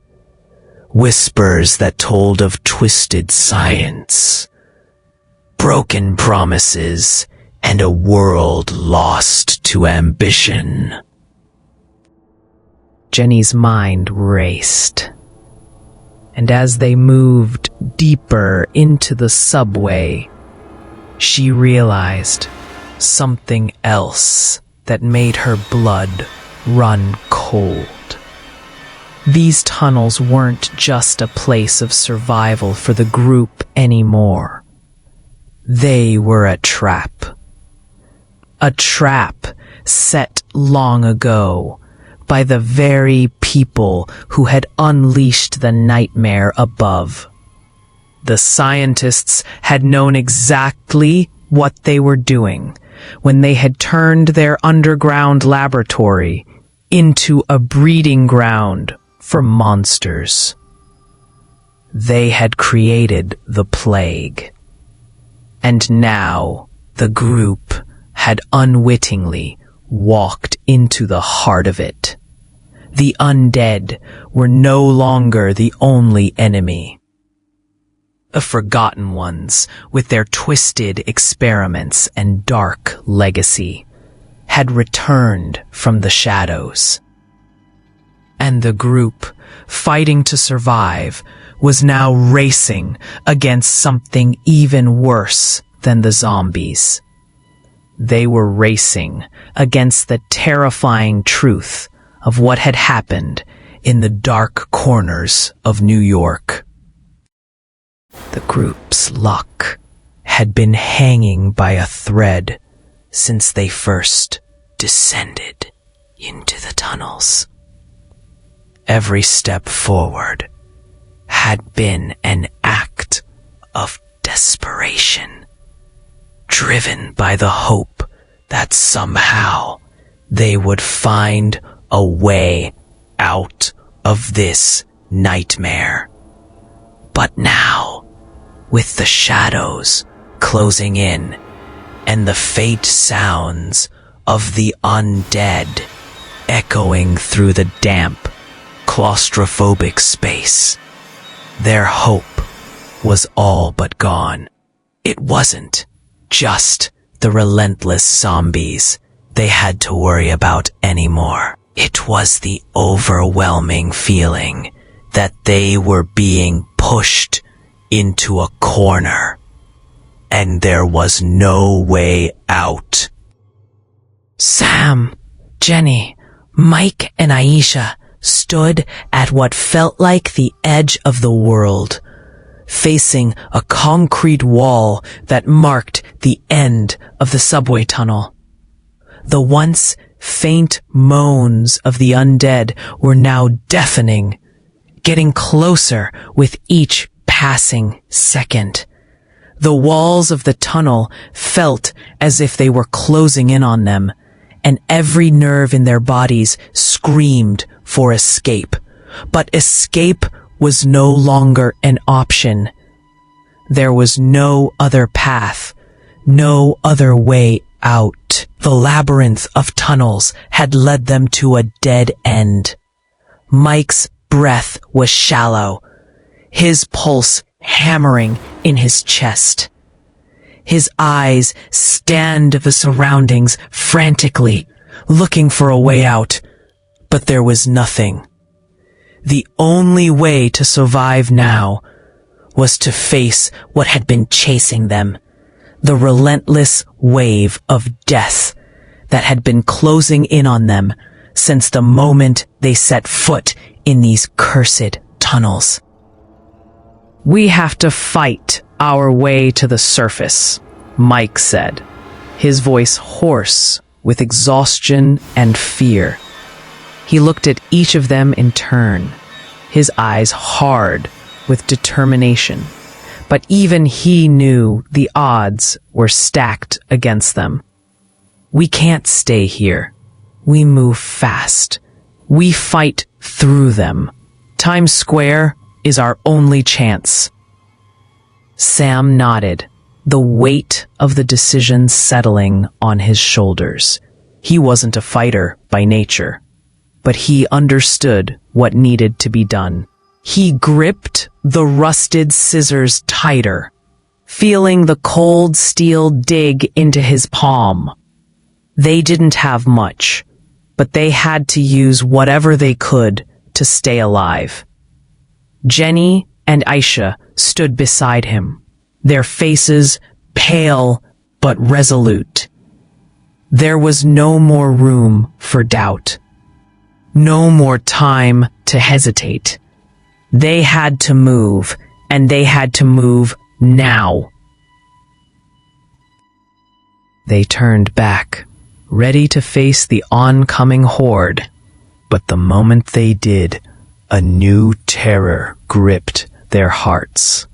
Whispers that told of twisted science, broken promises, and a world lost to ambition. Jenny's mind raced, and as they moved deeper into the subway, she realized something else that made her blood run cold. These tunnels weren't just a place of survival for the group anymore. They were a trap. A trap set long ago by the very people who had unleashed the nightmare above. The scientists had known exactly what they were doing when they had turned their underground laboratory into a breeding ground for monsters. They had created the plague. And now the group had unwittingly walked into the heart of it. The undead were no longer the only enemy. The Forgotten Ones, with their twisted experiments and dark legacy, had returned from the shadows. And the group, fighting to survive, was now racing against something even worse than the zombies. They were racing against the terrifying truth of what had happened in the dark corners of New York. The group's luck had been hanging by a thread since they first descended into the tunnels. Every step forward had been an act of desperation, driven by the hope that somehow they would find a way out of this nightmare. But now, with the shadows closing in and the faint sounds of the undead echoing through the damp, claustrophobic space, their hope was all but gone. It wasn't just the relentless zombies they had to worry about anymore. It was the overwhelming feeling that they were being pushed into a corner, and there was no way out. Sam, Jenny, Mike, and Aisha stood at what felt like the edge of the world, facing a concrete wall that marked the end of the subway tunnel. The once faint moans of the undead were now deafening, getting closer with each passing second. The walls of the tunnel felt as if they were closing in on them, and every nerve in their bodies screamed for escape. But escape was no longer an option. There was no other path, no other way out. The labyrinth of tunnels had led them to a dead end. Mike's breath was shallow, his pulse hammering in his chest. His eyes scanned the surroundings frantically, looking for a way out, but there was nothing. The only way to survive now was to face what had been chasing them, the relentless wave of death that had been closing in on them since the moment they set foot in these cursed tunnels. "We have to fight our way to the surface," Mike said, his voice hoarse with exhaustion and fear. He looked at each of them in turn, his eyes hard with determination. But even he knew the odds were stacked against them. "We can't stay here. We move fast. We fight through them. Times Square is our only chance." Sam nodded, the weight of the decision settling on his shoulders. He wasn't a fighter by nature, but he understood what needed to be done. He gripped the rusted scissors tighter, feeling the cold steel dig into his palm. They didn't have much, but they had to use whatever they could to stay alive. Jenny and Aisha stood beside him, their faces pale but resolute. There was no more room for doubt, no more time to hesitate. They had to move, and they had to move now. They turned back, ready to face the oncoming horde. But the moment they did, a new terror gripped their hearts.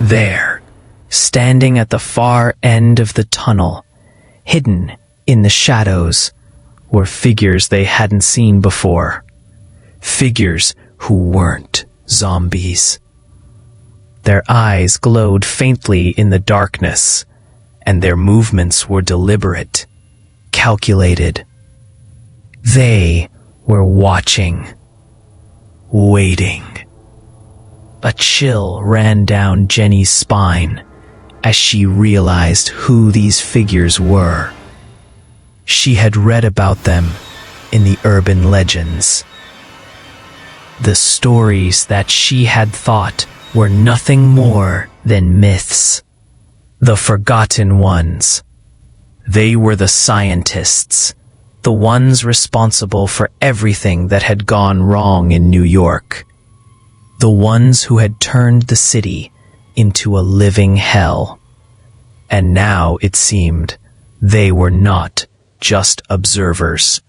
There, standing at the far end of the tunnel, hidden in the shadows, were figures they hadn't seen before. Figures who weren't zombies. Their eyes glowed faintly in the darkness, and their movements were deliberate, calculated. They were watching, waiting. A chill ran down Jenny's spine as she realized who these figures were. She had read about them in the urban legends. The stories that she had thought were nothing more than myths. The forgotten ones. They were the scientists, the ones responsible for everything that had gone wrong in New York. The ones who had turned the city into a living hell. And now, it seemed, they were not just observers.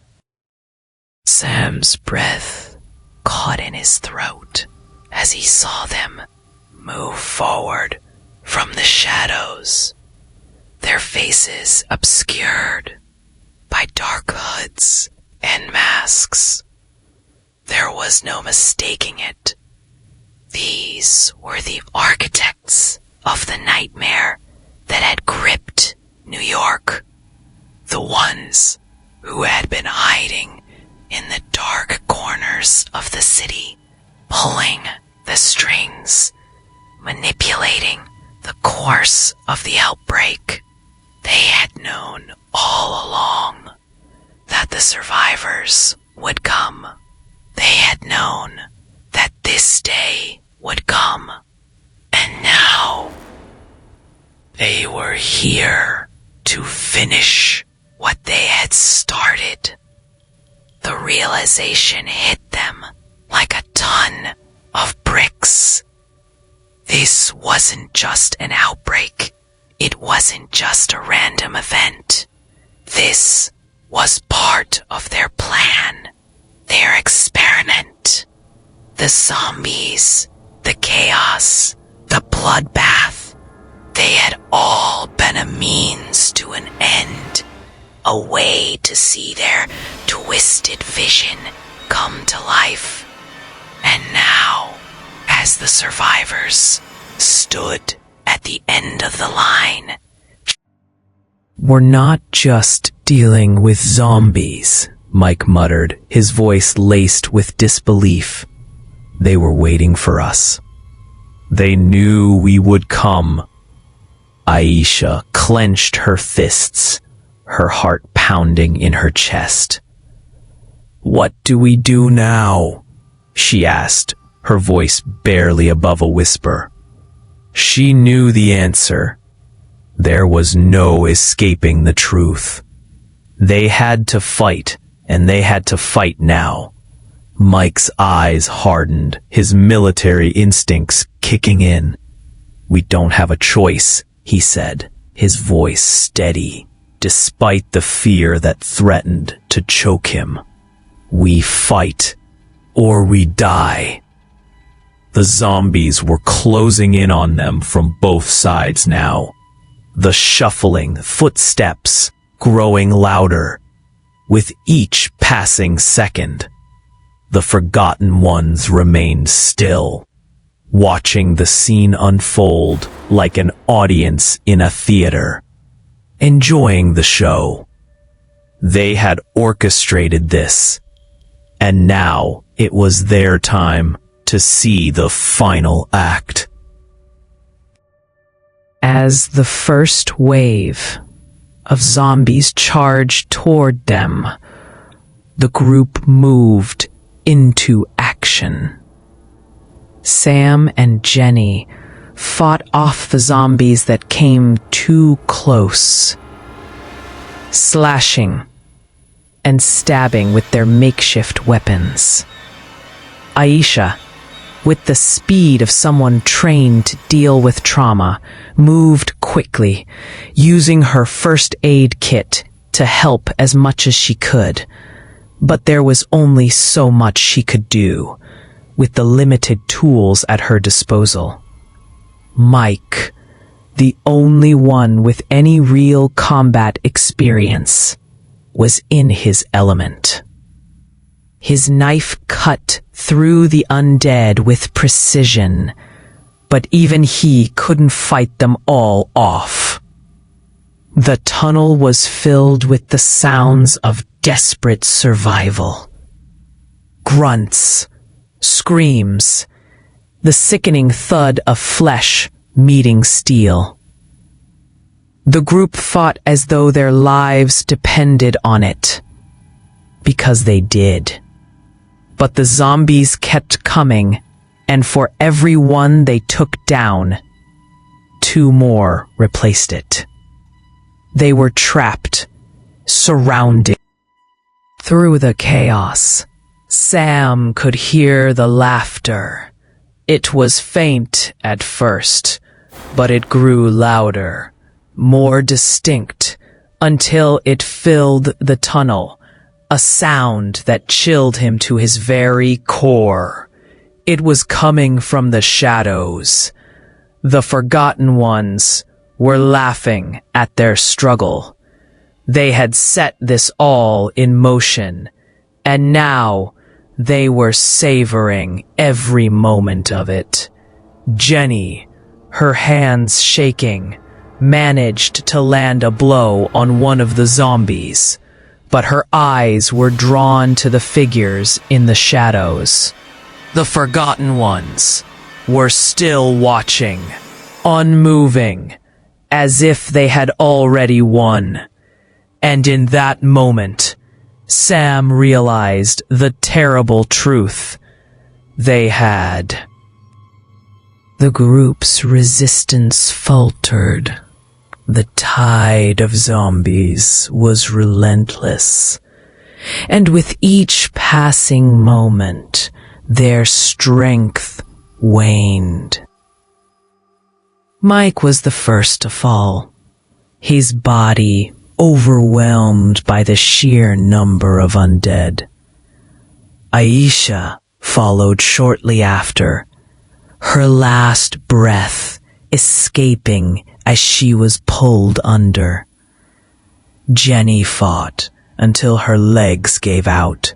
Sam's breath caught in his throat as he saw them move forward from the shadows, their faces obscured by dark hoods and masks. There was no mistaking it. These were the architects of the nightmare that had gripped New York, the ones who had been hiding in the dark corners of the city, pulling the strings, manipulating the course of the outbreak. They had known all along that the survivors would come. They had known that this day would come. And now, they were here to finish what they had started. The realization hit them like a ton of bricks. This wasn't just an outbreak. It wasn't just a random event. This was part of their plan, their experiment. The zombies, the chaos, the bloodbath, they had all been a means to an end, a way to see their twisted vision come to life. And now, as the survivors stood at the end of the line, "We're not just dealing with zombies," Mike muttered, his voice laced with disbelief. "They were waiting for us. They knew we would come." Aisha clenched her fists, her heart pounding in her chest. "What do we do now?" she asked, her voice barely above a whisper. She knew the answer. There was no escaping the truth. They had to fight, and they had to fight now. Mike's eyes hardened, his military instincts kicking in. "We don't have a choice," he said, his voice steady, despite the fear that threatened to choke him. "We fight, or we die." The zombies were closing in on them from both sides now. The shuffling footsteps growing louder with each passing second. The forgotten ones remained still, watching the scene unfold like an audience in a theater, enjoying the show. They had orchestrated this, and now it was their time to see the final act. As the first wave of zombies charged toward them, the group moved into action. Sam and Jenny fought off the zombies that came too close, slashing and stabbing with their makeshift weapons. Aisha, with the speed of someone trained to deal with trauma, moved quickly, using her first aid kit to help as much as she could. But there was only so much she could do with the limited tools at her disposal. Mike, the only one with any real combat experience, was in his element. His knife cut through the undead with precision, but even he couldn't fight them all off. The tunnel was filled with the sounds of desperate survival. Grunts, screams, the sickening thud of flesh meeting steel. The group fought as though their lives depended on it, because they did. But the zombies kept coming, and for every one they took down, 2 more replaced it. They were trapped, surrounded. Through the chaos, Sam could hear the laughter. It was faint at first, but it grew louder, more distinct, until it filled the tunnel. A sound that chilled him to his very core. It was coming from the shadows. The forgotten ones were laughing at their struggle. They had set this all in motion, and now they were savoring every moment of it. Jenny, her hands shaking, managed to land a blow on one of the zombies, but her eyes were drawn to the figures in the shadows. The forgotten ones were still watching, unmoving, as if they had already won. And in that moment, Sam realized the terrible truth. They had. The group's resistance faltered. The tide of zombies was relentless, and with each passing moment, their strength waned. Mike was the first to fall, his body overwhelmed by the sheer number of undead. Aisha followed shortly after, her last breath escaping as she was pulled under. Jenny fought until her legs gave out,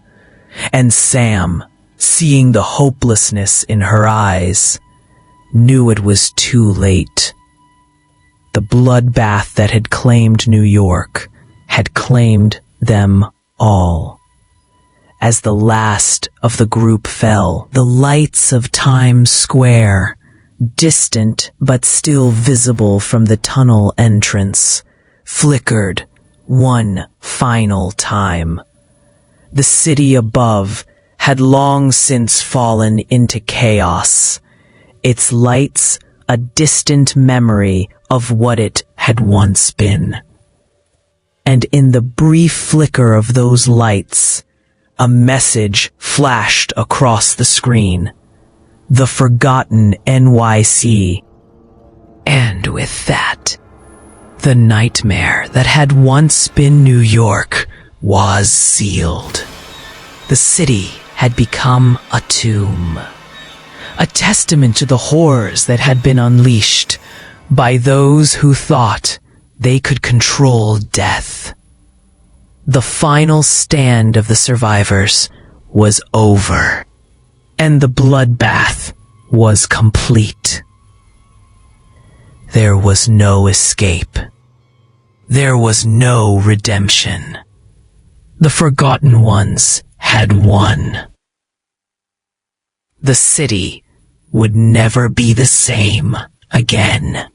and Sam, seeing the hopelessness in her eyes, knew it was too late. The bloodbath that had claimed New York had claimed them all. As the last of the group fell, the lights of Times Square, distant but still visible from the tunnel entrance, flickered one final time. The city above had long since fallen into chaos, its lights a distant memory of what it had once been. And in the brief flicker of those lights, a message flashed across the screen. The forgotten NYC. And with that, the nightmare that had once been New York was sealed. The city had become a tomb, a testament to the horrors that had been unleashed by those who thought they could control death. The final stand of the survivors was over, and the bloodbath was complete. There was no escape. There was no redemption. The Forgotten Ones had won. The city would never be the same again.